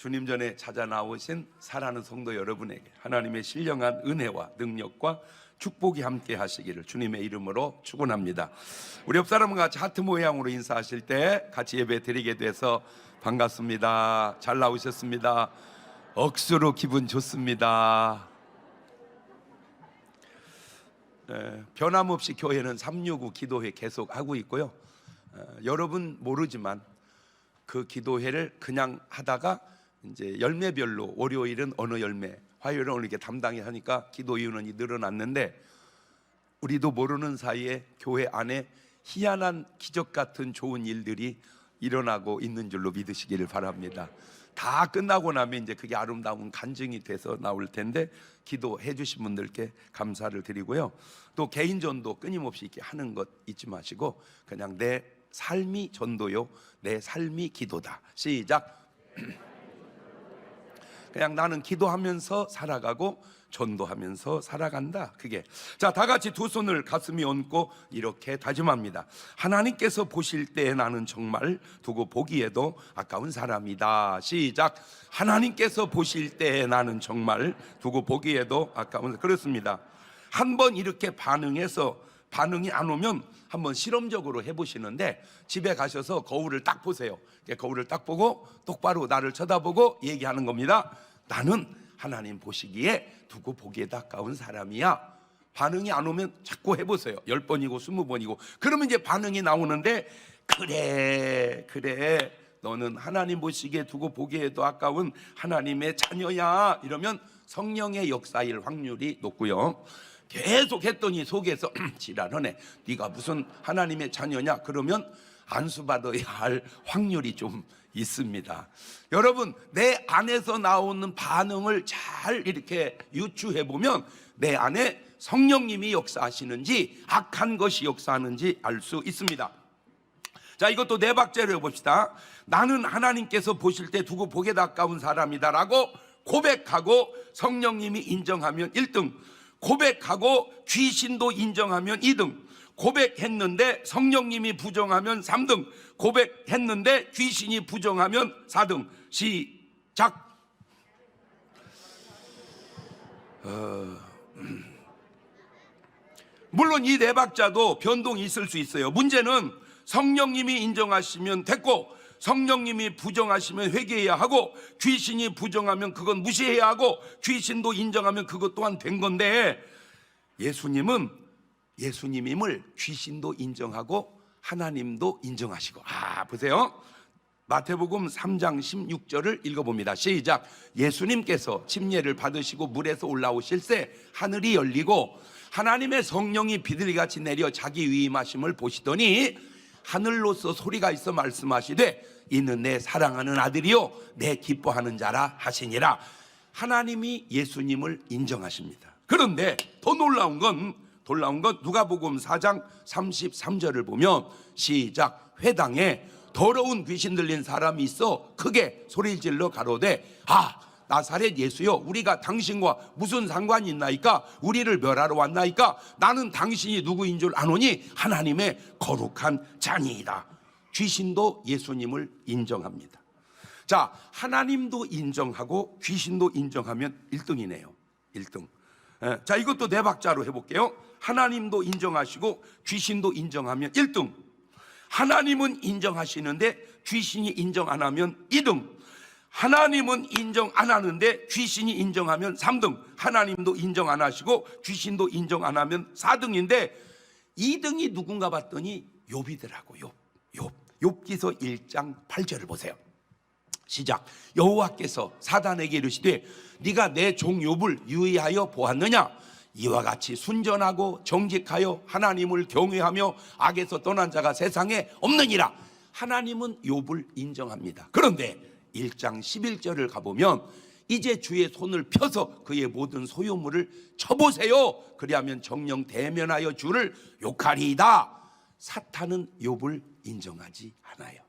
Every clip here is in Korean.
주님 전에 찾아 나오신 사랑하는 성도 여러분에게 하나님의 신령한 은혜와 능력과 축복이 함께 하시기를 주님의 이름으로 축원합니다. 우리 옆 사람과 같이 하트 모양으로 인사하실 때 같이 예배 드리게 돼서 반갑습니다. 잘 나오셨습니다. 억수로 기분 좋습니다. 변함없이 교회는 365 기도회 계속 하고 있고요. 여러분 모르지만 그 기도회를 그냥 하다가 이제 열매별로 월요일은 어느 열매, 화요일은 어느 게 담당이 하니까 기도 인원이 늘어났는데 우리도 모르는 사이에 교회 안에 희한한 기적 같은 좋은 일들이 일어나고 있는 줄로 믿으시기를 바랍니다. 다 끝나고 나면 이제 그게 아름다운 간증이 돼서 나올 텐데 기도해 주신 분들께 감사를 드리고요. 또 개인 전도 끊임없이 이렇게 하는 것 잊지 마시고 그냥 내 삶이 전도요, 내 삶이 기도다. 시작. 그냥 나는 기도하면서 살아가고 전도하면서 살아간다. 그게 자, 다 같이 두 손을 가슴에 얹고 이렇게 다짐합니다. 하나님께서 보실 때 나는 정말 두고 보기에도 아까운 사람이다. 시작. 하나님께서 보실 때 나는 정말 두고 보기에도 아까운. 그렇습니다. 한번 이렇게 반응해서 반응이 안 오면 한번 실험적으로 해보시는데 집에 가셔서 거울을 딱 보세요. 거울을 딱 보고 똑바로 나를 쳐다보고 얘기하는 겁니다. 나는 하나님 보시기에 두고 보기에도 아까운 사람이야. 반응이 안 오면 자꾸 해보세요. 10번이고 20번이고 그러면 이제 반응이 나오는데 그래 너는 하나님 보시기에 두고 보기에도 아까운 하나님의 자녀야. 이러면 성령의 역사일 확률이 높고요. 계속 했더니 속에서 지랄하네, 네가 무슨 하나님의 자녀냐, 그러면 안수받아야 할 확률이 좀 있습니다. 여러분, 내 안에서 나오는 반응을 잘 이렇게 유추해 보면 내 안에 성령님이 역사하시는지 악한 것이 역사하는지 알 수 있습니다. 자, 이것도 네 박자로 해봅시다. 나는 하나님께서 보실 때 두고 보기에도 아까운 사람이다 라고 고백하고 성령님이 인정하면 1등, 고백하고 귀신도 인정하면 2등, 고백했는데 성령님이 부정하면 3등, 고백했는데 귀신이 부정하면 4등. 시작. 물론 이 네 박자도 변동이 있을 수 있어요. 문제는 성령님이 인정하시면 됐고 성령님이 부정하시면 회개해야 하고 귀신이 부정하면 그건 무시해야 하고 귀신도 인정하면 그것 또한 된 건데 예수님임을 귀신도 인정하고 하나님도 인정하시고. 보세요. 마태복음 3장 16절을 읽어봅니다. 시작. 예수님께서 침례를 받으시고 물에서 올라오실새 하늘이 열리고 하나님의 성령이 비둘기같이 내려 자기 위임하심을 보시더니 하늘로서 소리가 있어 말씀하시되 이는 내 사랑하는 아들이요 내 기뻐하는 자라 하시니라. 하나님이 예수님을 인정하십니다. 그런데 더 놀라운 건 누가복음 4장 33절을 보면 시작. 회당에 더러운 귀신 들린 사람이 있어 크게 소리질러 가로되 나사렛 예수여, 우리가 당신과 무슨 상관이 있나이까? 우리를 멸하러 왔나이까? 나는 당신이 누구인 줄 아노니 하나님의 거룩한 자니이다. 귀신도 예수님을 인정합니다. 자, 하나님도 인정하고 귀신도 인정하면 1등이네요 1등. 자, 이것도 네 박자로 해볼게요. 하나님도 인정하시고 귀신도 인정하면 1등, 하나님은 인정하시는데 귀신이 인정 안 하면 2등, 하나님은 인정 안 하는데 귀신이 인정하면 3등, 하나님도 인정 안 하시고 귀신도 인정 안 하면 4등인데 2등이 누군가 봤더니 욥이더라고요. 욥기서 1장 8절을 보세요. 시작. 여호와께서 사단에게 이르시되 네가 내 종 욥을 유의하여 보았느냐? 이와 같이 순전하고 정직하여 하나님을 경외하며 악에서 떠난 자가 세상에 없느니라. 하나님은 욥을 인정합니다. 그런데 1장 11절을 가보면 이제 주의 손을 펴서 그의 모든 소유물을 쳐보세요. 그리하면 정령 대면하여 주를 욕하리이다. 사탄은 욥을 인정하지 않아요.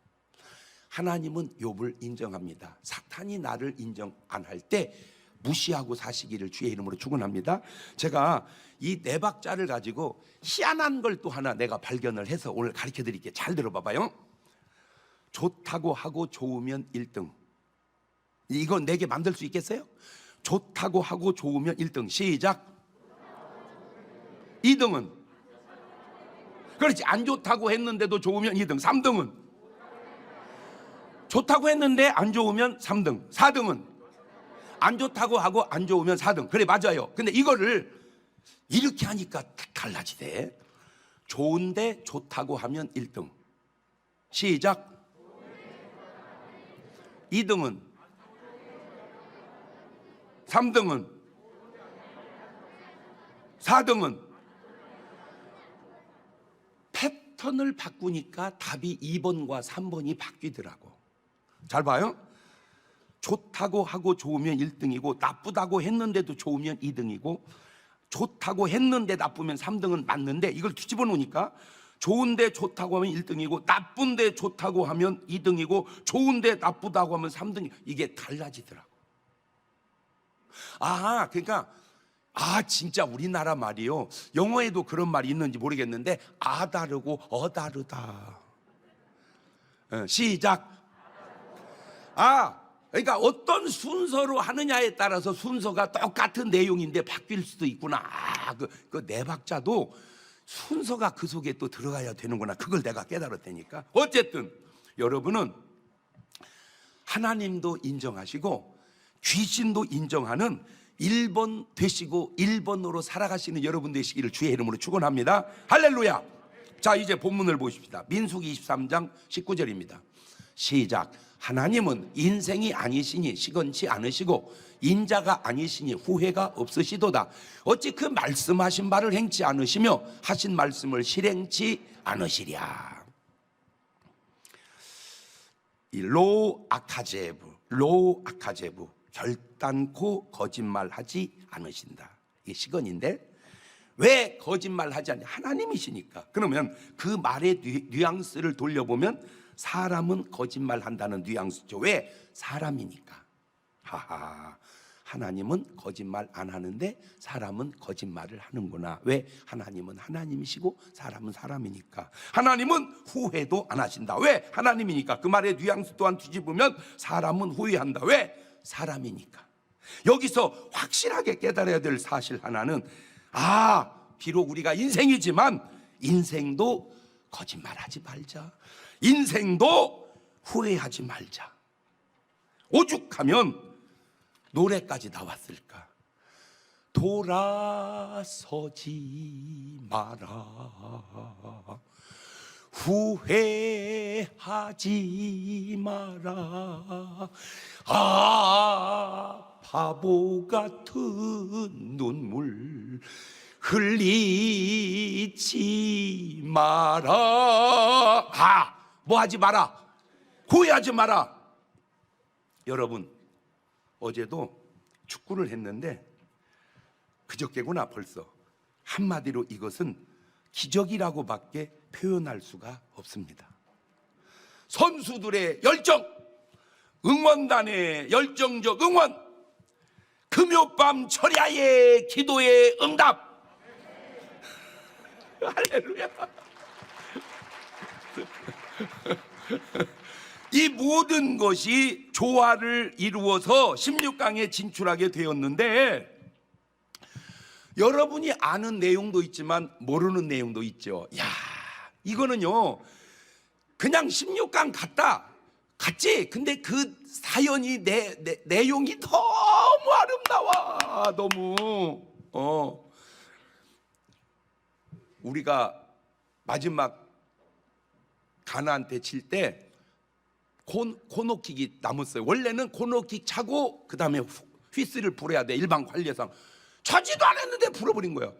하나님은 욥을 인정합니다. 사탄이 나를 인정 안 할 때 무시하고 사시기를 주의 이름으로 축원합니다. 제가 이 네 박자를 가지고 희한한 걸 또 하나 내가 발견을 해서 오늘 가르쳐 드릴게요. 잘 들어봐봐요. 좋다고 하고 좋으면 1등, 이거 4개 만들 수 있겠어요? 좋다고 하고 좋으면 1등. 시작. 2등은? 그렇지. 안 좋다고 했는데도 좋으면 2등. 3등은? 좋다고 했는데 안 좋으면 3등. 4등은? 안 좋다고 하고 안 좋으면 4등. 그래, 맞아요. 근데 이거를 이렇게 하니까 달라지대. 좋은데 좋다고 하면 1등. 시작. 2등은? 3등은? 4등은? 패턴을 바꾸니까 답이 2번과 3번이 바뀌더라고. 잘 봐요. 좋다고 하고 좋으면 1등이고 나쁘다고 했는데도 좋으면 2등이고 좋다고 했는데 나쁘면 3등은 맞는데 이걸 뒤집어 놓으니까 좋은데 좋다고 하면 1등이고 나쁜데 좋다고 하면 2등이고 좋은데 나쁘다고 하면 3등. 이게 달라지더라고. 그러니까 진짜 우리나라 말이요, 영어에도 그런 말이 있는지 모르겠는데 다르고 다르다. 시작. 그러니까 어떤 순서로 하느냐에 따라서 순서가 똑같은 내용인데 바뀔 수도 있구나. 그 네 박자도 순서가 그 속에 또 들어가야 되는구나. 그걸 내가 깨달았다니까. 어쨌든 여러분은 하나님도 인정하시고 귀신도 인정하는 1번 되시고 1번으로 살아가시는 여러분 되시기를 주의 이름으로 축원합니다. 할렐루야. 자, 이제 본문을 보십시다. 민수기 23장 19절입니다. 시작. 하나님은 인생이 아니시니 시건치 않으시고 인자가 아니시니 후회가 없으시도다. 어찌 그 말씀하신 바를 행치 않으시며 하신 말씀을 실행치 않으시랴. 이 로아카제브 결단코 거짓말하지 않으신다. 이게 시건인데 왜 거짓말하지 않냐? 하나님이시니까. 그러면 그 말의 뉘앙스를 돌려보면 사람은 거짓말한다는 뉘앙스죠. 왜? 사람이니까. 하나님은 거짓말 안 하는데 사람은 거짓말을 하는구나. 왜? 하나님은 하나님이시고 사람은 사람이니까. 하나님은 후회도 안 하신다. 왜? 하나님이니까. 그 말의 뉘앙스 또한 뒤집으면 사람은 후회한다. 왜? 사람이니까. 여기서 확실하게 깨달아야 될 사실 하나는 비록 우리가 인생이지만 인생도 거짓말하지 말자. 인생도 후회하지 말자. 오죽하면 노래까지 나왔을까? 돌아서지 마라. 후회하지 마라. 바보 같은 눈물 흘리지 마라. 뭐 하지 마라? 후회하지 마라. 여러분, 어제도 축구를 했는데 그저께구나 벌써. 한마디로 이것은 기적이라고밖에 표현할 수가 없습니다. 선수들의 열정, 응원단의 열정적 응원, 금요밤 철야의 기도의 응답. 할렐루야. 이 모든 것이 조화를 이루어서 16강에 진출하게 되었는데, 여러분이 아는 내용도 있지만 모르는 내용도 있죠. 이거는요 그냥 16강 갔지. 근데 그 사연이 내용이 너무 아름다워. 너무 우리가 마지막 가나안때 칠 때 코너킥이 남았어요. 원래는 코너킥 차고 그 다음에 휘슬을 불어야 돼. 일반 관례상. 차지도 않았는데 불어버린 거예요.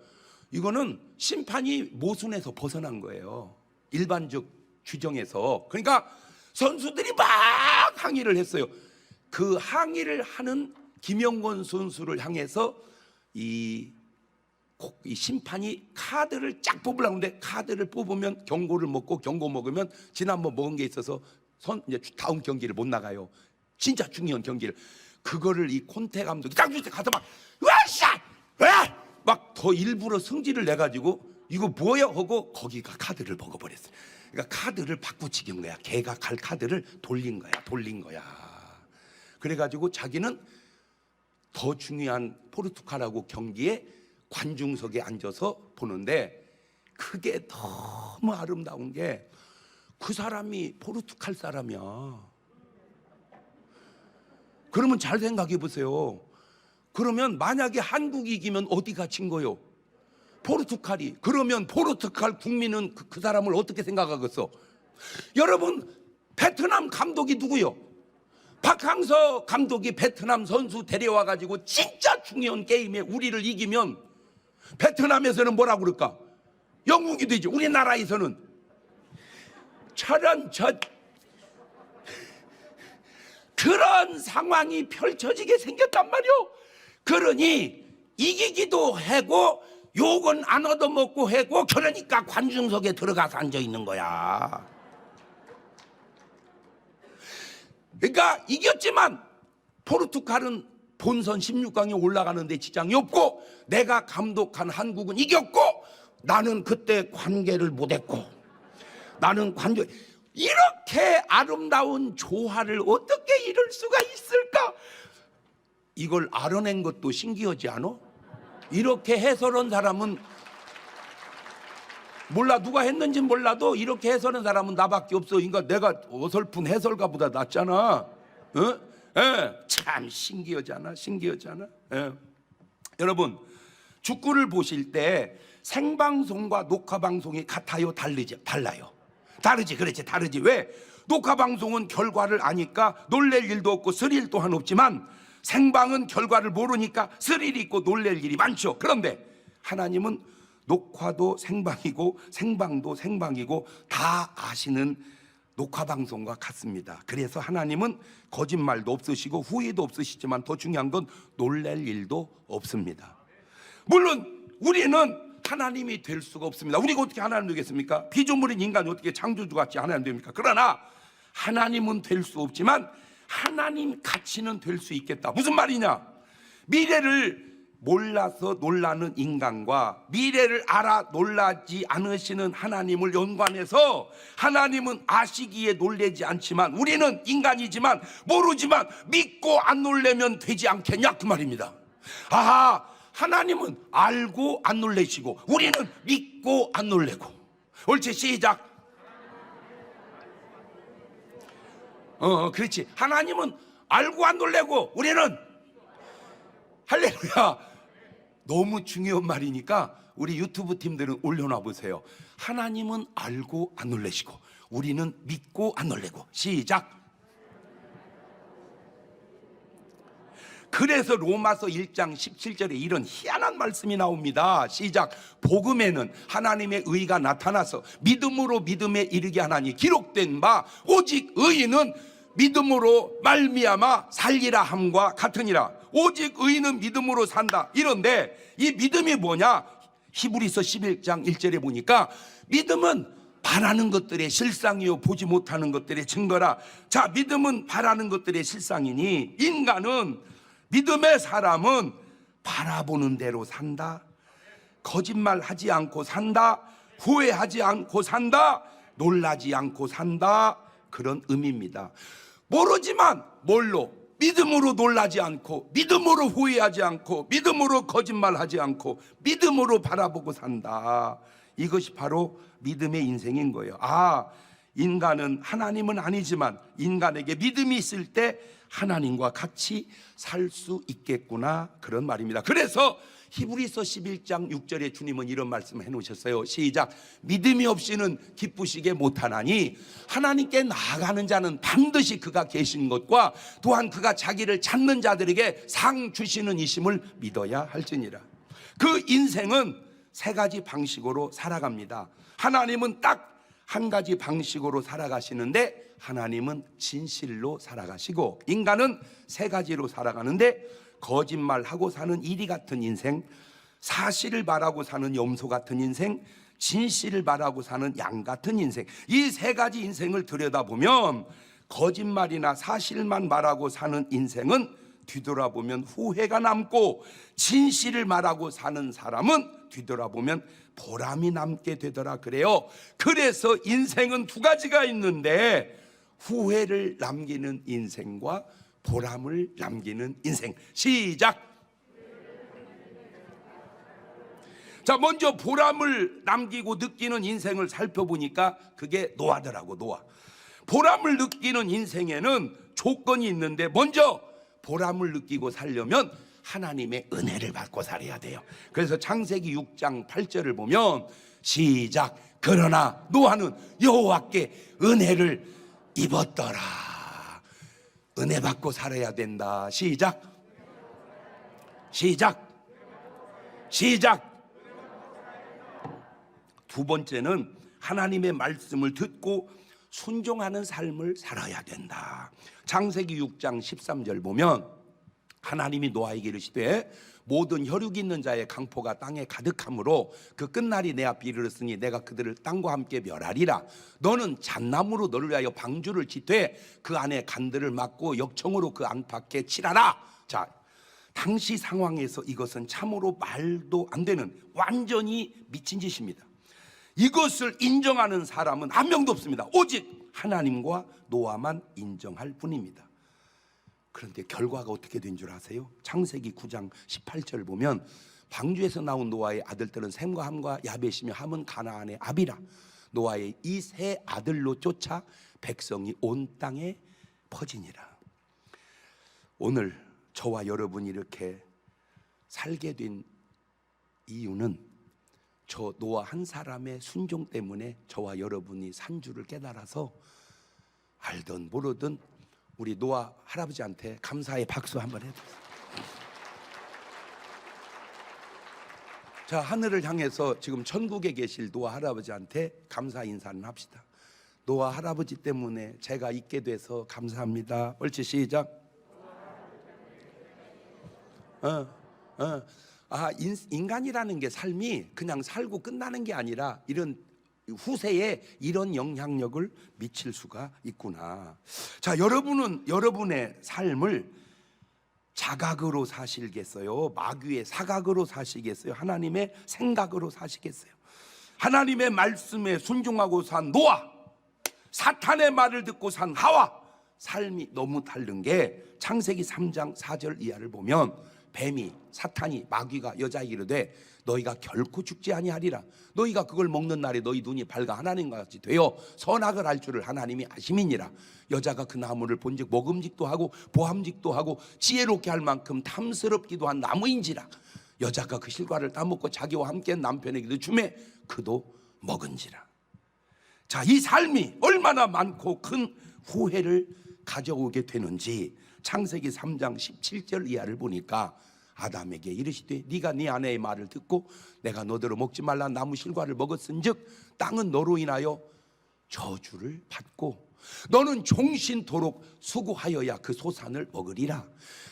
이거는 심판이 모순에서 벗어난 거예요. 일반적 규정에서. 그러니까 선수들이 막 항의를 했어요. 그 항의를 하는 김영권 선수를 향해서 이 심판이 카드를 쫙 뽑으려고 하는데, 카드를 뽑으면 경고를 먹고, 경고 먹으면 지난번 먹은 게 있어서 이제 다음 경기를 못 나가요. 진짜 중요한 경기를. 그거를 이 콘테 감독이 딱 가서 막 막 더 일부러 성질을 내가지고 이거 뭐야 하고 거기가 카드를 먹어버렸어요. 그러니까 카드를 바꾸치긴 거야. 걔가 갈 카드를 돌린 거야. 그래가지고 자기는 더 중요한 포르투갈하고 경기에 관중석에 앉아서 보는데, 그게 너무 아름다운 게 그 사람이 포르투갈 사람이야. 그러면 잘 생각해 보세요. 그러면 만약에 한국이 이기면 어디가 진 거요? 포르투갈이. 그러면 포르투갈 국민은 그 사람을 어떻게 생각하겠어? 여러분, 베트남 감독이 누구요? 박항서 감독이 베트남 선수 데려와 가지고 진짜 중요한 게임에 우리를 이기면 베트남에서는 뭐라고 그럴까? 영웅이 되죠. 우리나라에서는 그런 상황이 펼쳐지게 생겼단 말이요. 그러니 이기기도 하고 욕은 안 얻어먹고 하고, 그러니까 관중석에 들어가서 앉아 있는 거야. 그러니까 이겼지만 포르투갈은 본선 16강에 올라가는데 지장이 없고, 내가 감독한 한국은 이겼고, 나는 그때 관계를 못했고, 나는 관계. 이렇게 아름다운 조화를 어떻게 이룰 수가 있을까? 이걸 알아낸 것도 신기하지 않아? 이렇게 해설한 사람은 몰라, 누가 했는지 몰라도 이렇게 해설한 사람은 나밖에 없어. 그러니까 내가 어설픈 해설가보다 낫잖아. 참 신기하잖아. 신기하잖아. 여러분, 축구를 보실 때 생방송과 녹화방송이 같아요, 달라요? 다르지. 그렇지, 다르지. 왜? 녹화방송은 결과를 아니까 놀랄 일도 없고 스릴 또한 없지만, 생방은 결과를 모르니까 스릴이 있고 놀랄 일이 많죠. 그런데 하나님은 녹화도 생방이고 생방도 생방이고 다 아시는 녹화방송과 같습니다. 그래서 하나님은 거짓말도 없으시고 후회도 없으시지만, 더 중요한 건 놀랄 일도 없습니다. 물론 우리는 하나님이 될 수가 없습니다. 우리가 어떻게 하나님 되겠습니까? 피조물인 인간이 어떻게 창조주같이 하나님 됩니까? 그러나 하나님은 될 수 없지만 하나님 같이는 될 수 있겠다. 무슨 말이냐? 미래를 몰라서 놀라는 인간과 미래를 알아 놀라지 않으시는 하나님을 연관해서, 하나님은 아시기에 놀라지 않지만 우리는 인간이지만 모르지만 믿고 안 놀라면 되지 않겠냐, 그 말입니다. 아하, 하나님은 알고 안 놀라시고 우리는 믿고 안 놀래고. 옳지, 시작. 그렇지. 하나님은 알고 안 놀래고 우리는, 할렐루야. 너무 중요한 말이니까 우리 유튜브 팀들은 올려놔 보세요. 하나님은 알고 안 놀래시고 우리는 믿고 안 놀래고. 시작. 그래서 로마서 1장 17절에 이런 희한한 말씀이 나옵니다. 시작. 복음에는 하나님의 의가 나타나서 믿음으로 믿음에 이르게 하나니 기록된 바 오직 의인은 믿음으로 말미암아 살리라 함과 같으니라. 오직 의인은 믿음으로 산다. 이런데 이 믿음이 뭐냐? 히브리서 11장 1절에 보니까 믿음은 바라는 것들의 실상이요 보지 못하는 것들의 증거라. 자, 믿음은 바라는 것들의 실상이니 인간은, 믿음의 사람은 바라보는 대로 산다. 거짓말하지 않고 산다. 후회하지 않고 산다. 놀라지 않고 산다. 그런 의미입니다. 모르지만 뭘로? 믿음으로 놀라지 않고, 믿음으로 후회하지 않고, 믿음으로 거짓말하지 않고, 믿음으로 바라보고 산다. 이것이 바로 믿음의 인생인 거예요. 아, 인간은, 하나님은 아니지만 인간에게 믿음이 있을 때 하나님과 같이 살 수 있겠구나, 그런 말입니다. 그래서 히브리서 11장 6절에 주님은 이런 말씀을 해놓으셨어요. 시작. 믿음이 없이는 기쁘시게 못하나니 하나님께 나아가는 자는 반드시 그가 계신 것과 또한 그가 자기를 찾는 자들에게 상 주시는 이심을 믿어야 할지니라. 그 인생은 세 가지 방식으로 살아갑니다. 하나님은 딱 한 가지 방식으로 살아가시는데, 하나님은 진실로 살아가시고, 인간은 세 가지로 살아가는데, 거짓말하고 사는 이리 같은 인생, 사실을 말하고 사는 염소 같은 인생, 진실을 말하고 사는 양 같은 인생. 이 세 가지 인생을 들여다보면 거짓말이나 사실만 말하고 사는 인생은 뒤돌아보면 후회가 남고, 진실을 말하고 사는 사람은 뒤돌아보면 보람이 남게 되더라 그래요. 그래서 인생은 두 가지가 있는데, 후회를 남기는 인생과 보람을 남기는 인생. 시작. 자, 먼저 보람을 남기고 느끼는 인생을 살펴보니까 그게 노아더라고. 노아. 보람을 느끼는 인생에는 조건이 있는데, 먼저 보람을 느끼고 살려면 하나님의 은혜를 받고 살아야 돼요. 그래서 창세기 6장 8절을 보면 시작. 그러나 노아는 여호와께 은혜를 입었더라. 은혜 받고 살아야 된다. 시작. 시작. 시작. 두 번째는 하나님의 말씀을 듣고 순종하는 삶을 살아야 된다. 창세기 6장 13절 보면 하나님이 노아에게 이르시되 모든 혈육 있는 자의 강포가 땅에 가득함으로 그 끝날이 내 앞에 이르렀으니 내가 그들을 땅과 함께 멸하리라. 너는 잣나무로 너를 위하여 방주를 짓되 그 안에 간들을 막고 역청으로 그 안팎에 칠하라. 자, 당시 상황에서 이것은 참으로 말도 안 되는 완전히 미친 짓입니다. 이것을 인정하는 사람은 한 명도 없습니다. 오직 하나님과 노아만 인정할 뿐입니다. 그런데 결과가 어떻게 된 줄 아세요? 창세기 9장 18절 보면 방주에서 나온 노아의 아들들은 셈과 함과 야벳이며 함은 가나안의 아비라. 노아의 이 세 아들로 쫓아 백성이 온 땅에 퍼지니라. 오늘 저와 여러분이 이렇게 살게 된 이유는 저 노아 한 사람의 순종 때문에 저와 여러분이 산 줄을 깨달아서 알든 모르든 우리 노아 할아버지한테 감사의 박수 한번 해주세요. 자, 하늘을 향해서 지금 천국에 계실 노아 할아버지한테 감사 인사는 합시다. 노아 할아버지 때문에 제가 있게 돼서 감사합니다. 옳지, 시작. 인간이라는 게 삶이 그냥 살고 끝나는 게 아니라 이런 후세에 이런 영향력을 미칠 수가 있구나. 자, 여러분은 여러분의 삶을 자각으로 사시겠어요? 마귀의 사각으로 사시겠어요? 하나님의 생각으로 사시겠어요? 하나님의 말씀에 순종하고 산 노아, 사탄의 말을 듣고 산 하와, 삶이 너무 다른 게 창세기 3장 4절 이하를 보면 뱀이, 사탄이, 마귀가 여자에게 이르되 너희가 결코 죽지 아니하리라. 너희가 그걸 먹는 날에 너희 눈이 밝아 하나님과 같이 되어 선악을 알 줄을 하나님이 아심이니라. 여자가 그 나무를 본즉 먹음직도 하고 보함직도 하고 지혜롭게 할 만큼 탐스럽기도 한 나무인지라. 여자가 그 실과를 따먹고 자기와 함께 남편에게도 주매 그도 먹은지라. 자, 이 삶이 얼마나 많고 큰 후회를 가져오게 되는지 창세기 3장 17절 이하를 보니까 아담에게 이르시되 네가 네 아내의 말을 듣고 내가 너더러 먹지 말라 나무 실과를 먹었은즉 땅은 너로 인하여 저주를 받고 너는 종신토록 수고하여야 그 소산을 먹으리라.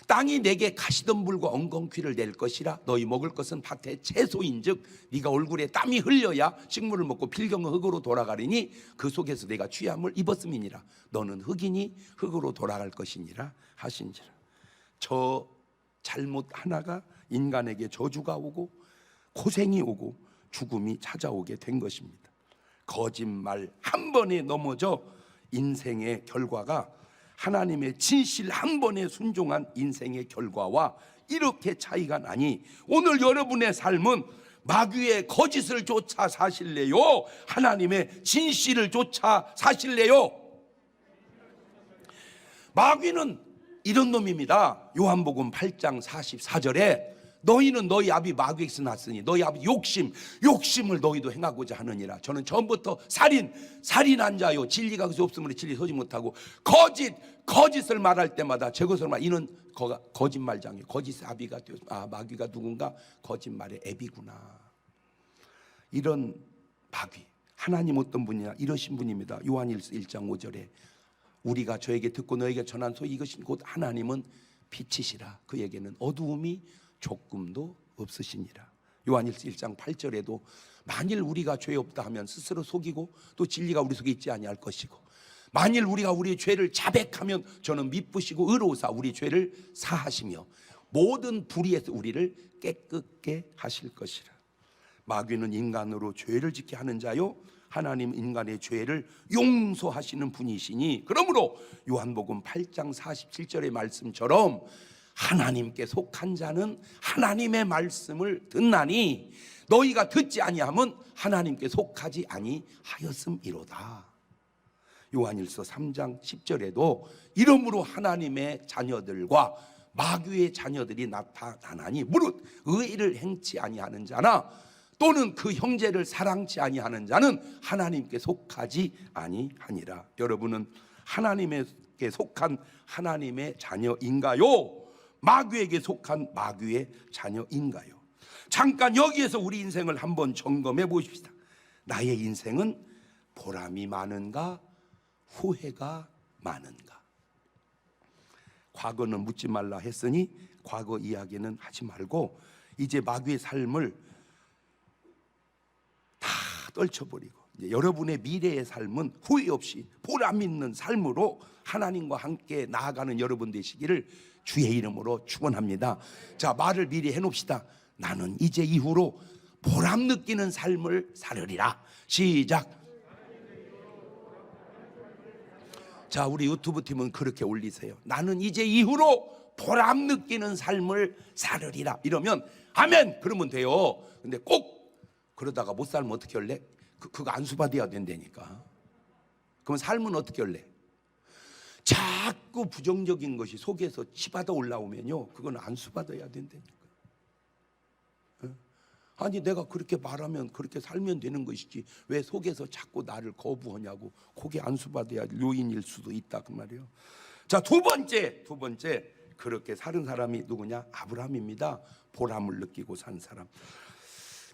땅이 내게 가시덤불과 엉겅퀴를 낼 것이라. 너희 먹을 것은 밭의 채소인즉 네가 얼굴에 땀이 흘려야 식물을 먹고 필경은 흙으로 돌아가리니 그 속에서 내가 취함을 입었음이니라. 너는 흙이니 흙으로 돌아갈 것이니라 하신지라. 저 잘못 하나가 인간에게 저주가 오고 고생이 오고 죽음이 찾아오게 된 것입니다. 거짓말 한 번에 넘어져 인생의 결과가 하나님의 진실 한 번에 순종한 인생의 결과와 이렇게 차이가 나니 오늘 여러분의 삶은 마귀의 거짓을 쫓아 사실래요? 하나님의 진실을 쫓아 사실래요? 마귀는 이런 놈입니다. 요한복음 8장 44절에 너희는 너희 아비 마귀에게서 났으니 너희 아비 욕심을 너희도 행하고자 하느니라. 저는 처음부터 살인한 자요 진리가 그것이 없으므로 진리 서지 못하고 거짓을 말할 때마다 제 것을 말 이는 거짓말장이에요. 거짓의 아비가 되었습니다. 마귀가 누군가 거짓말의 애비구나. 이런 마귀 하나님 어떤 분이냐 이러신 분입니다. 요한일서 1장 5절에 우리가 저에게 듣고 너에게 전한 소위 이것이 곧 하나님은 빛이시라. 그에게는 어두움이 조금도 없으시니라. 요한일서 1장 8절에도 만일 우리가 죄 없다 하면 스스로 속이고 또 진리가 우리 속에 있지 아니할 것이고 만일 우리가 우리의 죄를 자백하면 저는 미쁘시고 의로우사 우리 죄를 사하시며 모든 불의에서 우리를 깨끗게 하실 것이라. 마귀는 인간으로 죄를 짓게 하는 자요 하나님 인간의 죄를 용서하시는 분이시니, 그러므로 요한복음 8장 47절의 말씀처럼 하나님께 속한 자는 하나님의 말씀을 듣나니 너희가 듣지 아니하면 하나님께 속하지 아니하였음이로다. 요한일서 3장 10절에도 이러므로 하나님의 자녀들과 마귀의 자녀들이 나타나나니 무릇 의를 행치 아니하는 자나 또는 그 형제를 사랑치 아니하는 자는 하나님께 속하지 아니하니라. 여러분은 하나님께 속한 하나님의 자녀인가요? 마귀에게 속한 마귀의 자녀인가요? 잠깐 여기에서 우리 인생을 한번 점검해 보십시다. 나의 인생은 보람이 많은가 후회가 많은가? 과거는 묻지 말라 했으니 과거 이야기는 하지 말고 이제 마귀의 삶을 다 떨쳐버리고 이제 여러분의 미래의 삶은 후회 없이 보람 있는 삶으로 하나님과 함께 나아가는 여러분 되시기를 주의 이름으로 축원합니다. 자, 말을 미리 해놓읍시다. 나는 이제 이후로 보람 느끼는 삶을 살으리라. 시작. 자, 우리 유튜브 팀은 그렇게 올리세요. 나는 이제 이후로 보람 느끼는 삶을 살으리라. 이러면 아멘 그러면 돼요. 근데 꼭 그러다가 못 살면 어떻게 할래? 그거 안수받아야 된다니까. 그럼 삶은 어떻게 할래? 자꾸 부정적인 것이 속에서 치받아 올라오면요, 그건 안수받아야 된다니까. 아니 내가 그렇게 말하면 그렇게 살면 되는 것이지 왜 속에서 자꾸 나를 거부하냐고. 그게 안수받아야 요인일 수도 있다 그 말이에요. 자, 두 번째 그렇게 사는 사람이 누구냐? 아브라함입니다. 보람을 느끼고 산 사람.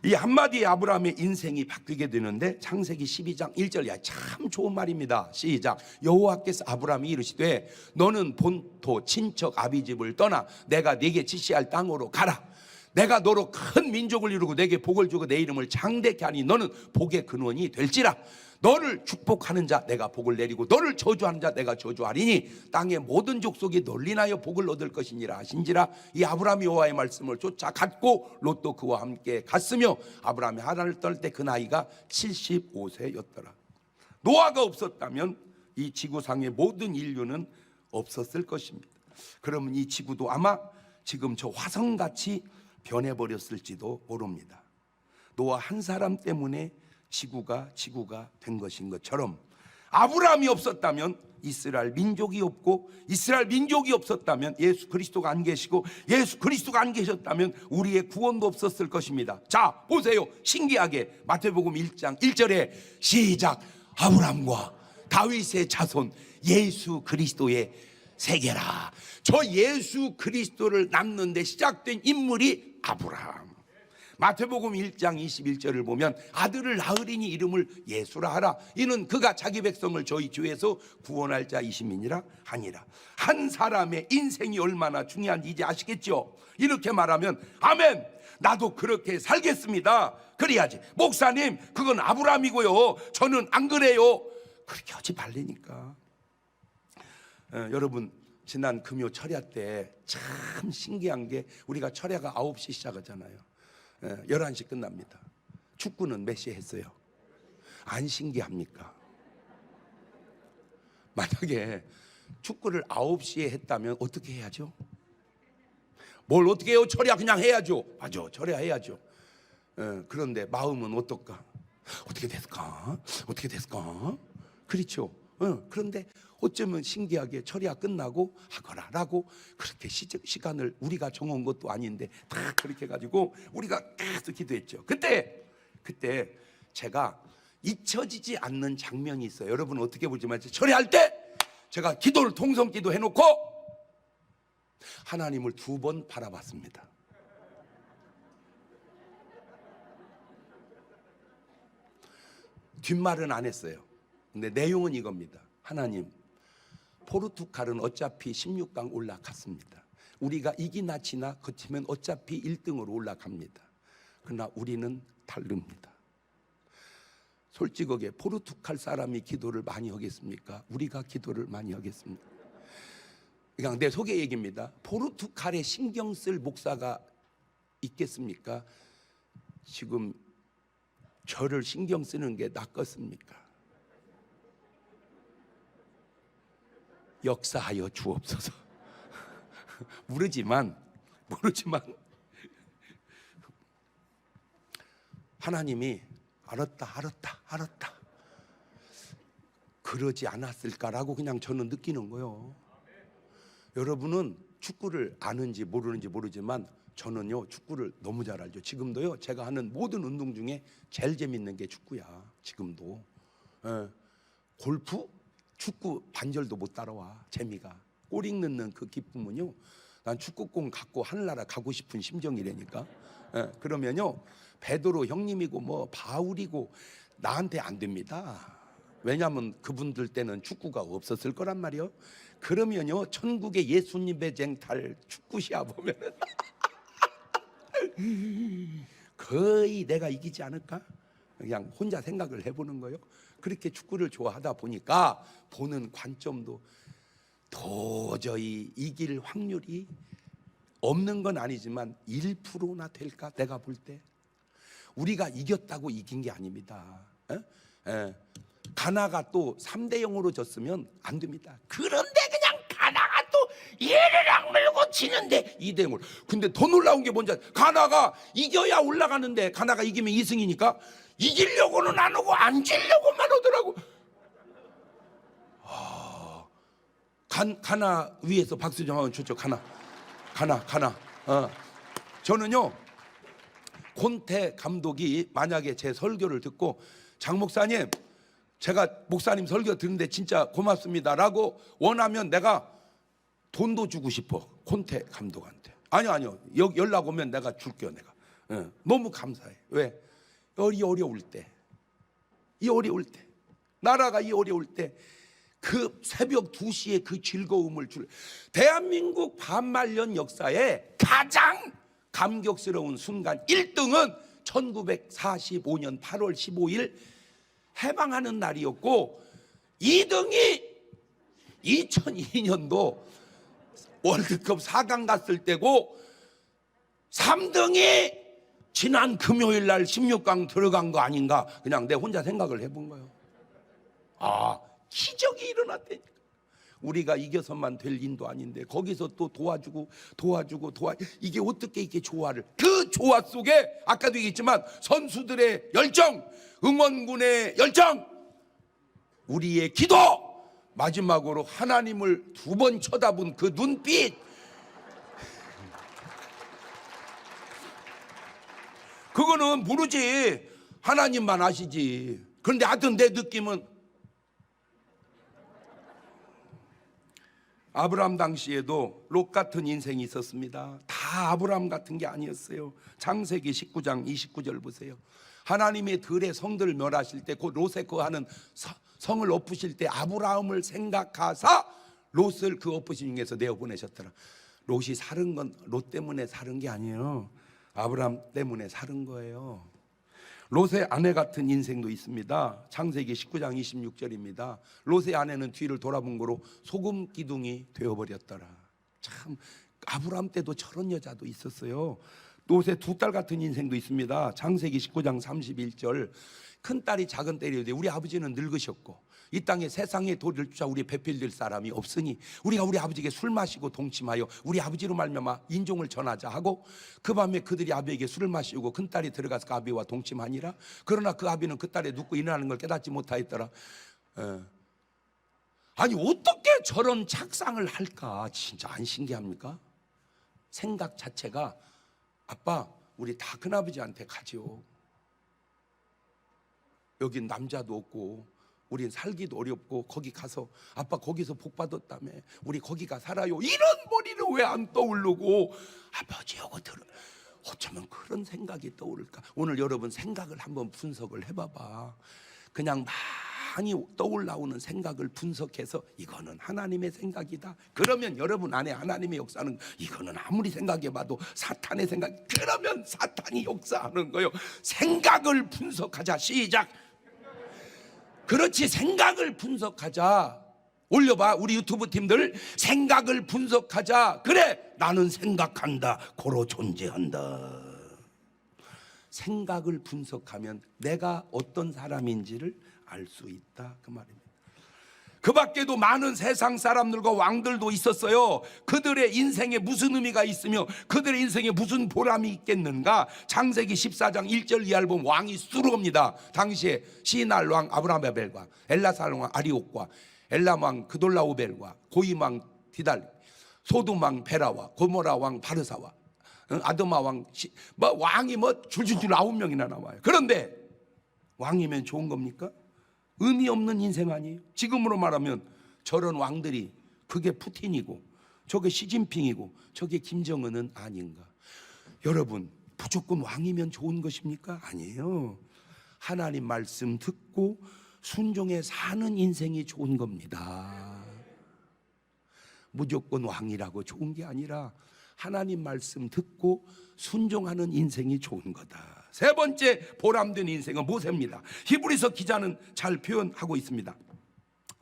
이 한마디에 아브라함의 인생이 바뀌게 되는데 창세기 12장 1절이야. 참 좋은 말입니다. 시작. 여호와께서 아브라함이 이르시되 너는 본토 친척 아비집을 떠나 내가 네게 지시할 땅으로 가라. 내가 너로 큰 민족을 이루고 내게 복을 주고 내 이름을 장대케 하니 너는 복의 근원이 될지라. 너를 축복하는 자 내가 복을 내리고 너를 저주하는 자 내가 저주하리니 땅의 모든 족속이 널리 인하여 복을 얻을 것이니라 하신지라. 이 아브라함이 여호와의 말씀을 쫓아갔고 롯도 그와 함께 갔으며 아브라함이 하란을 떠날 때 그 나이가 75세였더라. 노아가 없었다면 이 지구상의 모든 인류는 없었을 것입니다. 그러면 이 지구도 아마 지금 저 화성같이 변해버렸을지도 모릅니다. 노아 한 사람 때문에 지구가 된 것인 것처럼 아브라함이 없었다면 이스라엘 민족이 없고 이스라엘 민족이 없었다면 예수 그리스도가 안 계시고 예수 그리스도가 안 계셨다면 우리의 구원도 없었을 것입니다. 자, 보세요. 신기하게 마태복음 1장 1절에 시작. 아브라함과 다윗의 자손 예수 그리스도의 세계라. 저 예수 그리스도를 낳는 데 시작된 인물이 아브라함. 마태복음 1장 21절을 보면 아들을 낳으리니 이름을 예수라 하라. 이는 그가 자기 백성을 저희 주에서 구원할 자이심이니라 하니라. 한 사람의 인생이 얼마나 중요한지 이제 아시겠죠? 이렇게 말하면 아멘, 나도 그렇게 살겠습니다. 그래야지. 목사님, 그건 아브라함이고요, 저는 안 그래요. 그렇게 하지 말라니까. 여러분, 지난 금요 철야 때 참 신기한 게 우리가 철야가 9시 시작하잖아요. 11시 끝납니다. 축구는 몇 시에 했어요? 안 신기합니까? 만약에 축구를 9시에 했다면 어떻게 해야죠? 뭘 어떻게 해요? 철야 그냥 해야죠. 맞아, 철야 해야죠. 그런데 마음은 어떨까? 어떻게 됐을까? 어떻게 됐을까? 그렇죠. 그런데 어쩌면 신기하게 철야 끝나고 하거라라고 그렇게 시간을 우리가 정한 것도 아닌데 다 그렇게 해가지고 우리가 계속 기도했죠. 그때 제가 잊혀지지 않는 장면이 있어요. 여러분 어떻게 보지만 철야할 때 제가 기도를 통성기도 해놓고 하나님을 2번 바라봤습니다. 뒷말은 안 했어요. 근데 내용은 이겁니다. 하나님, 포르투갈은 어차피 16강 올라갔습니다. 우리가 이기나 지나 그 팀은 어차피 1등으로 올라갑니다. 그러나 우리는 다릅니다. 솔직하게 포르투갈 사람이 기도를 많이 하겠습니까? 우리가 기도를 많이 하겠습니까? 그냥 내 속의 얘기입니다. 포르투갈에 신경 쓸 목사가 있겠습니까? 지금 저를 신경 쓰는 게 낫겠습니까? 역사하여 주옵소서. 모르지만 하나님이 알았다 그러지 않았을까라고 그냥 저는 느끼는 거예요. 여러분은 축구를 아는지 모르는지 모르지만 저는요 축구를 너무 잘 알죠. 지금도요 제가 하는 모든 운동 중에 제일 재밌는 게 축구야. 지금도 골프, 축구 반절도 못 따라와. 재미가 꼬링 넣는 그 기쁨은요, 난 축구공 갖고 하늘나라 가고 싶은 심정이라니까. 그러면요 베드로 형님이고 뭐 바울이고 나한테 안 됩니다. 왜냐하면 그분들 때는 축구가 없었을 거란 말이요. 그러면요 천국의 예수님 배쟁탈 축구 시합 보면 거의 내가 이기지 않을까? 그냥 혼자 생각을 해보는 거예요. 그렇게 축구를 좋아하다 보니까 보는 관점도 도저히 이길 확률이 없는 건 아니지만 1%나 될까? 내가 볼 때 우리가 이겼다고 이긴 게 아닙니다. 가나가 또 3대 0으로 졌으면 안 됩니다. 그런데 그냥 가나가 또 얘를 악물고 치는데 2대 0으로. 근데 더 놀라운 게 뭔지 가나가 이겨야 올라가는데 가나가 이기면 2승이니까 이기려고는 안 오고 안 지려고만 오더라고. 가나 위에서 박수 좀 한번 쳤죠. 가나. 저는요 콘테 감독이 만약에 제 설교를 듣고 장 목사님 제가 목사님 설교 듣는데 진짜 고맙습니다라고 원하면 내가 돈도 주고 싶어. 콘테 감독한테. 아니요 연락 오면 내가 줄게요. 내가 너무 감사해. 왜? 이 어려울 때 나라가 이 어려울 때 그 새벽 2시에 그 즐거움을 줄 대한민국 반말년 역사에 가장 감격스러운 순간 1등은 1945년 8월 15일 해방하는 날이었고 2등이 2002년도 월드컵 4강 갔을 때고 3등이 지난 금요일 날 16강 들어간 거 아닌가. 그냥 내 혼자 생각을 해본 거예요. 기적이 일어났다니까. 우리가 이겨서만 될 인도 아닌데 거기서 또 도와주고 이게 어떻게 이게 조화를, 그 조화 속에 아까도 얘기했지만 선수들의 열정, 응원군의 열정, 우리의 기도, 마지막으로 하나님을 2번 쳐다본 그 눈빛, 그거는 모르지. 하나님만 아시지. 그런데 하여튼 내 느낌은 아브라함 당시에도 롯 같은 인생이 있었습니다. 다 아브라함 같은 게 아니었어요. 창세기 19장 29절 보세요. 하나님의 들의 성들을 멸하실 때 곧 롯에 거하는 성을 엎으실 때 아브라함을 생각하사 롯을 그 엎으신 중에서 내어보내셨더라. 롯이 살은 건 롯 때문에 살은 게 아니에요. 아브라함 때문에 살은 거예요. 롯의 아내 같은 인생도 있습니다. 창세기 19장 26절입니다. 롯의 아내는 뒤를 돌아본 거로 소금 기둥이 되어버렸더라. 참, 아브라함 때도 저런 여자도 있었어요. 롯의 2딸 같은 인생도 있습니다. 창세기 19장 31절. 큰딸이 작은딸이 되되 우리 아버지는 늙으셨고 이 땅에 세상에 도를 주자 우리 배필될 사람이 없으니 우리가 우리 아버지에게 술 마시고 동침하여 우리 아버지로 말미암아 인종을 전하자 하고 그 밤에 그들이 아비에게 술을 마시고 큰딸이 들어가서 그 아비와 동침하니라. 그러나 그 아비는 그 딸의 눕고 일어나는 걸 깨닫지 못하였더라. 아니 어떻게 저런 착상을 할까? 진짜 안 신기합니까? 생각 자체가 아빠 우리 다 큰아버지한테 가죠. 여긴 남자도 없고 우린 살기도 어렵고 거기 가서 아빠 거기서 복 받았다며 우리 거기가 살아요. 이런 머리를 왜 안 떠오르고 아버지하고 어쩌면 그런 생각이 떠오를까? 오늘 여러분 생각을 한번 분석을 해봐봐. 그냥 많이 떠올라오는 생각을 분석해서 이거는 하나님의 생각이다. 그러면 여러분 안에 하나님의 역사는 이거는 아무리 생각해봐도 사탄의 생각. 그러면 사탄이 역사하는 거예요. 생각을 분석하자. 시작. 그렇지, 생각을 분석하자. 올려봐 우리 유튜브 팀들. 생각을 분석하자. 그래 나는 생각한다. 고로 존재한다. 생각을 분석하면 내가 어떤 사람인지를 알 수 있다, 그 말입니다. 그 밖에도 많은 세상 사람들과 왕들도 있었어요. 그들의 인생에 무슨 의미가 있으며 그들의 인생에 무슨 보람이 있겠는가. 창세기 14장 1절 이하를 보면 왕이 수르옵니다. 당시에 시날 왕 아브라멜과 엘라살 왕 아리옥과 엘람 왕 그돌라오벨과 고임 왕 디달, 소돔 왕 베라와 고모라 왕 바르사와 아드마 왕 왕이 줄줄줄 9명이나 나와요. 그런데 왕이면 좋은 겁니까? 의미 없는 인생 아니에요? 지금으로 말하면 저런 왕들이 그게 푸틴이고 저게 시진핑이고 저게 김정은은 아닌가? 여러분, 무조건 왕이면 좋은 것입니까? 아니에요. 하나님 말씀 듣고 순종해 사는 인생이 좋은 겁니다. 무조건 왕이라고 좋은 게 아니라 하나님 말씀 듣고 순종하는 인생이 좋은 거다. 세 번째 보람된 인생은 모세입니다. 히브리서 기자는 잘 표현하고 있습니다.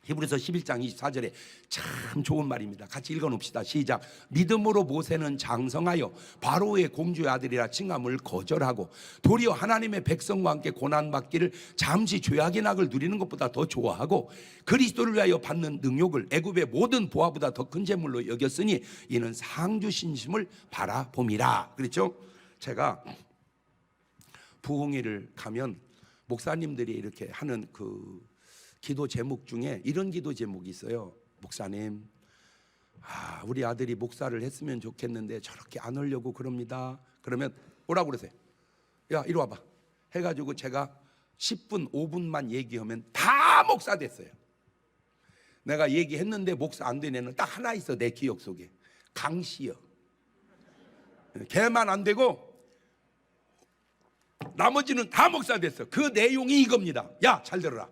히브리서 11장 24절에 참 좋은 말입니다. 같이 읽어놓읍시다. 시작. 믿음으로 모세는 장성하여 바로의 공주의 아들이라 칭함을 거절하고 도리어 하나님의 백성과 함께 고난받기를 잠시 죄악의 낙을 누리는 것보다 더 좋아하고 그리스도를 위하여 받는 능욕을 애굽의 모든 보화보다 더 큰 재물로 여겼으니 이는 상주 신심을 바라봄이라. 그렇죠? 제가 부흥회를 가면 목사님들이 이렇게 하는 그 기도 제목 중에 이런 기도 제목이 있어요. 목사님, 우리 아들이 목사를 했으면 좋겠는데 저렇게 안 하려고 그럽니다. 그러면 뭐라고 그러세요? 야, 이리 와봐 해가지고 제가 10분 5분만 얘기하면 다 목사 됐어요. 내가 얘기했는데 목사 안 된 애는 딱 하나 있어. 내 기억 속에 강씨요. 걔만 안 되고 나머지는 다 목사 됐어. 그 내용이 이겁니다. 야, 잘 들어라.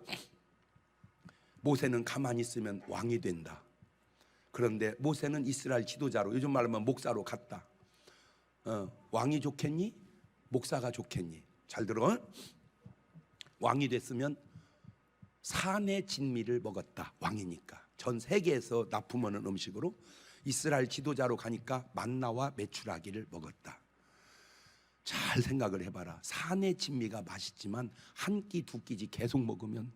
모세는 가만히 있으면 왕이 된다. 그런데 모세는 이스라엘 지도자로, 요즘 말로 하면 목사로 갔다. 왕이 좋겠니? 목사가 좋겠니? 잘 들어. 왕이 됐으면 산의 진미를 먹었다. 왕이니까. 전 세계에서 납품하는 음식으로 이스라엘 지도자로 가니까 만나와 메추라기를 먹었다. 잘 생각을 해봐라. 산의 진미가 맛있지만 한 끼 두 끼지 계속 먹으면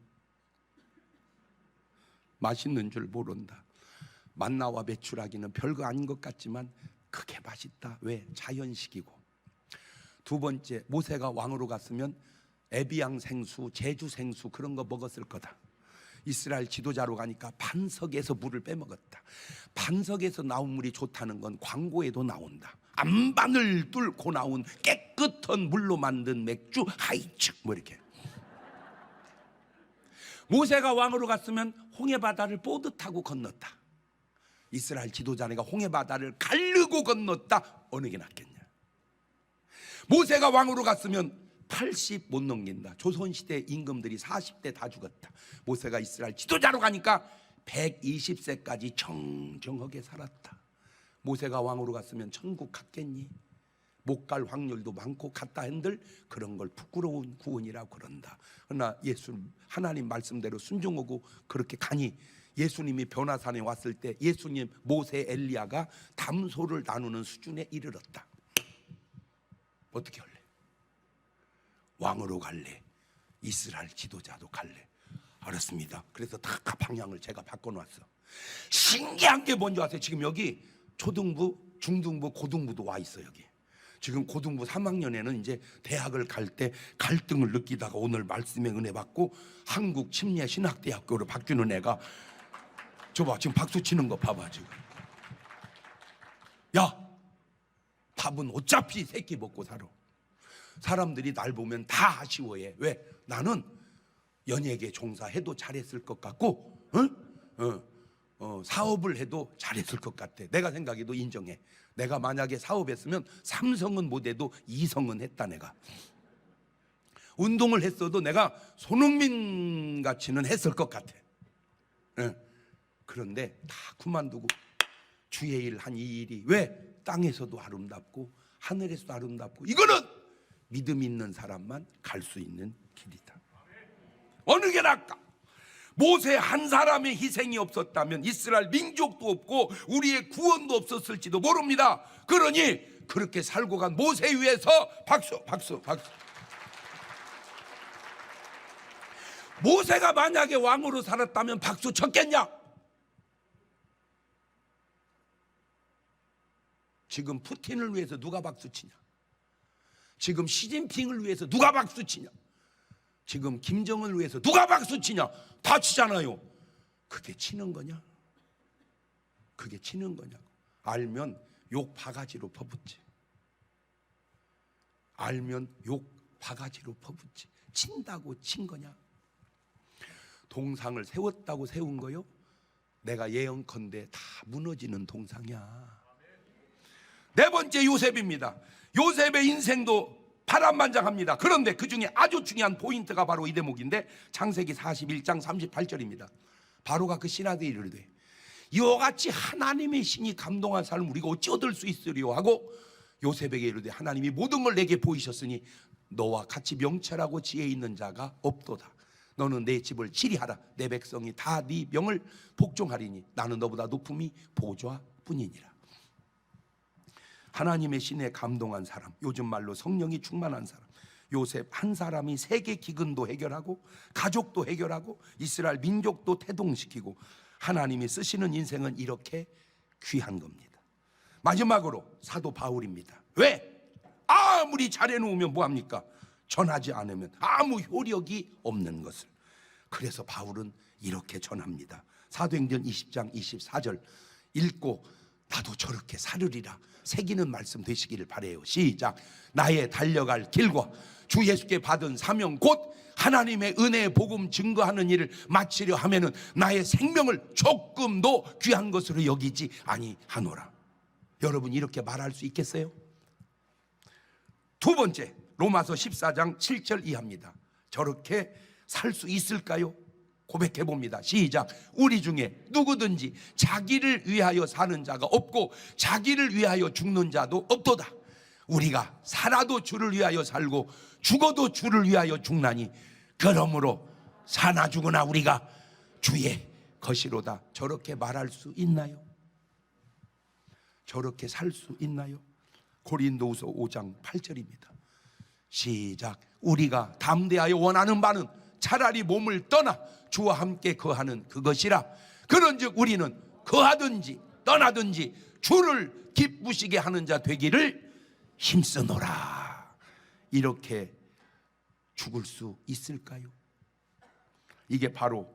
맛있는 줄 모른다. 만나와 메추라기는 별거 아닌 것 같지만 그게 맛있다. 왜? 자연식이고. 두 번째, 모세가 왕으로 갔으면 에비앙 생수, 제주 생수 그런 거 먹었을 거다. 이스라엘 지도자로 가니까 반석에서 물을 빼먹었다. 반석에서 나온 물이 좋다는 건 광고에도 나온다. 안반을 뚫고 나온 깨끗한 물로 만든 맥주 하이츠 뭐 이렇게. 모세가 왕으로 갔으면 홍해바다를 뽀듯하고 건넜다. 이스라엘 지도자네가 홍해바다를 가르고 건넜다. 어느 게 낫겠냐? 모세가 왕으로 갔으면 80 못 넘긴다. 조선시대 임금들이 40대 다 죽었다. 모세가 이스라엘 지도자로 가니까 120세까지 청정하게 살았다. 모세가 왕으로 갔으면 천국 갔겠니? 못 갈 확률도 많고 갔다 한들 그런 걸 부끄러운 구원이라고 그런다. 그러나 예수 하나님 말씀대로 순종하고 그렇게 가니 예수님이 변화산에 왔을 때 예수님, 모세, 엘리야가 담소를 나누는 수준에 이르렀다. 어떻게 할래? 왕으로 갈래? 이스라엘 지도자도 갈래? 알았습니다. 그래서 다 방향을 제가 바꿔놨어. 신기한 게 뭔지 아세요? 지금 여기 초등부, 중등부, 고등부도 와 있어. 여기 지금 고등부 3학년에는 이제 대학을 갈 때 갈등을 느끼다가 오늘 말씀의 은혜 받고 한국 침례신학대학교로 바뀌는 애가 저봐 지금 박수 치는 거 봐봐. 지금 야, 밥은 어차피 새끼 먹고 살아. 사람들이 날 보면 다 아쉬워해. 왜? 나는 연예계 종사해도 잘했을 것 같고 사업을 해도 잘했을 것 같아. 내가 생각해도 인정해. 내가 만약에 사업했으면 삼성은 못해도 이성은 했다. 내가 운동을 했어도 내가 손흥민 같이는 했을 것 같아. 그런데 다 그만두고 주의 일 한 이 일이 왜? 땅에서도 아름답고 하늘에서도 아름답고 이거는 믿음 있는 사람만 갈 수 있는 길이다. 어느 게 나을까? 모세 한 사람의 희생이 없었다면 이스라엘 민족도 없고 우리의 구원도 없었을지도 모릅니다. 그러니 그렇게 살고 간 모세 위에서 박수 박수 박수. 모세가 만약에 왕으로 살았다면 박수 쳤겠냐? 지금 푸틴을 위해서 누가 박수 치냐? 지금 시진핑을 위해서 누가 박수 치냐? 지금 김정은을 위해서 누가 박수 치냐? 다 치잖아요. 그게 치는 거냐? 그게 치는 거냐고. 알면 욕 바가지로 퍼붓지. 알면 욕 바가지로 퍼붓지. 친다고 친 거냐? 동상을 세웠다고 세운 거요? 내가 예언컨대 다 무너지는 동상이야. 네 번째 요셉입니다. 요셉의 인생도 파란만장합니다. 그런데 그 중에 아주 중요한 포인트가 바로 이 대목인데 창세기 41장 38절입니다. 바로가 그 신하들이 이르되 이와 같이 하나님의 신이 감동한 삶을 우리가 어찌 얻을 수 있으리요 하고 요셉에게 이르되 하나님이 모든 걸 내게 보이셨으니 너와 같이 명철하고 지혜 있는 자가 없도다. 너는 내 집을 치리하라. 내 백성이 다 네 명을 복종하리니 나는 너보다 높음이 보좌뿐이니라. 하나님의 신에 감동한 사람, 요즘 말로 성령이 충만한 사람, 요셉 한 사람이 세계 기근도 해결하고 가족도 해결하고 이스라엘 민족도 태동시키고 하나님이 쓰시는 인생은 이렇게 귀한 겁니다. 마지막으로 사도 바울입니다. 왜? 아무리 잘해놓으면 뭐합니까? 전하지 않으면 아무 효력이 없는 것을. 그래서 바울은 이렇게 전합니다. 사도행전 20장 24절 읽고 나도 저렇게 살으리라 새기는 말씀 되시기를 바라요. 시작. 나의 달려갈 길과 주 예수께 받은 사명 곧 하나님의 은혜의 복음 증거하는 일을 마치려 하면은 나의 생명을 조금도 귀한 것으로 여기지 아니하노라. 여러분 이렇게 말할 수 있겠어요? 두 번째, 로마서 14장 7절 이하입니다. 저렇게 살 수 있을까요? 고백해 봅니다. 시작. 우리 중에 누구든지 자기를 위하여 사는 자가 없고 자기를 위하여 죽는 자도 없도다. 우리가 살아도 주를 위하여 살고 죽어도 주를 위하여 죽나니 그러므로 사나 죽으나 우리가 주의 것이로다. 저렇게 말할 수 있나요? 저렇게 살 수 있나요? 고린도후서 5장 8절입니다. 시작. 우리가 담대하여 원하는 바는 차라리 몸을 떠나 주와 함께 거하는 그것이라. 그런즉 우리는 거하든지 떠나든지 주를 기쁘시게 하는 자 되기를 힘쓰노라. 이렇게 죽을 수 있을까요? 이게 바로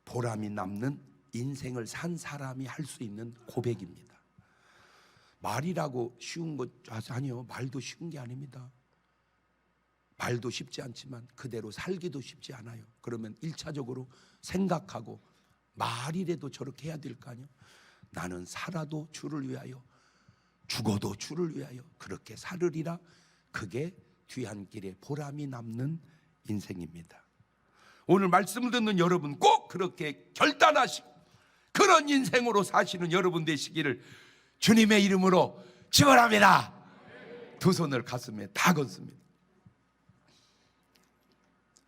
보람이 남는 인생을 산 사람이 할 수 있는 고백입니다. 말이라고 쉬운 것 아니요. 말도 쉬운 게 아닙니다. 말도 쉽지 않지만 그대로 살기도 쉽지 않아요. 그러면 1차적으로 생각하고 말이라도 저렇게 해야 될 거 아니에요. 나는 살아도 주를 위하여 죽어도 주를 위하여 그렇게 살으리라. 그게 뒤안길에 보람이 남는 인생입니다. 오늘 말씀을 듣는 여러분 꼭 그렇게 결단하시고 그런 인생으로 사시는 여러분 되시기를 주님의 이름으로 축원합니다. 두 손을 가슴에 다 건습니다.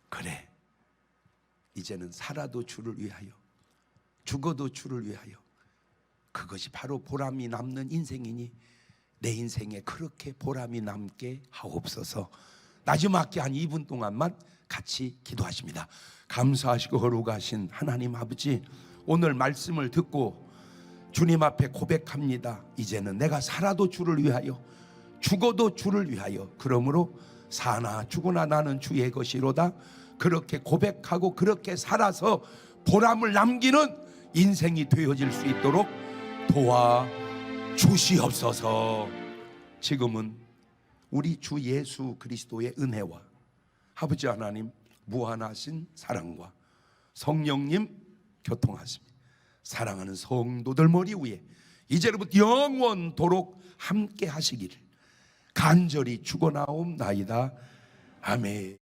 그래, 이제는 살아도 주를 위하여 죽어도 주를 위하여 그것이 바로 보람이 남는 인생이니 내 인생에 그렇게 보람이 남게 하옵소서. 나지막히 한 2분 동안만 같이 기도하십니다. 감사하시고 거룩하신 하나님 아버지, 오늘 말씀을 듣고 주님 앞에 고백합니다. 이제는 내가 살아도 주를 위하여 죽어도 주를 위하여 그러므로 사나 죽으나 나는 주의 것이로다. 그렇게 고백하고 그렇게 살아서 보람을 남기는 인생이 되어질 수 있도록 도와주시옵소서. 지금은 우리 주 예수 그리스도의 은혜와 아버지 하나님 무한하신 사랑과 성령님 교통하심 사랑하는 성도들 머리 위에 이제로부터 영원토록 함께 하시기를 간절히 축원하옵나이다. 아멘.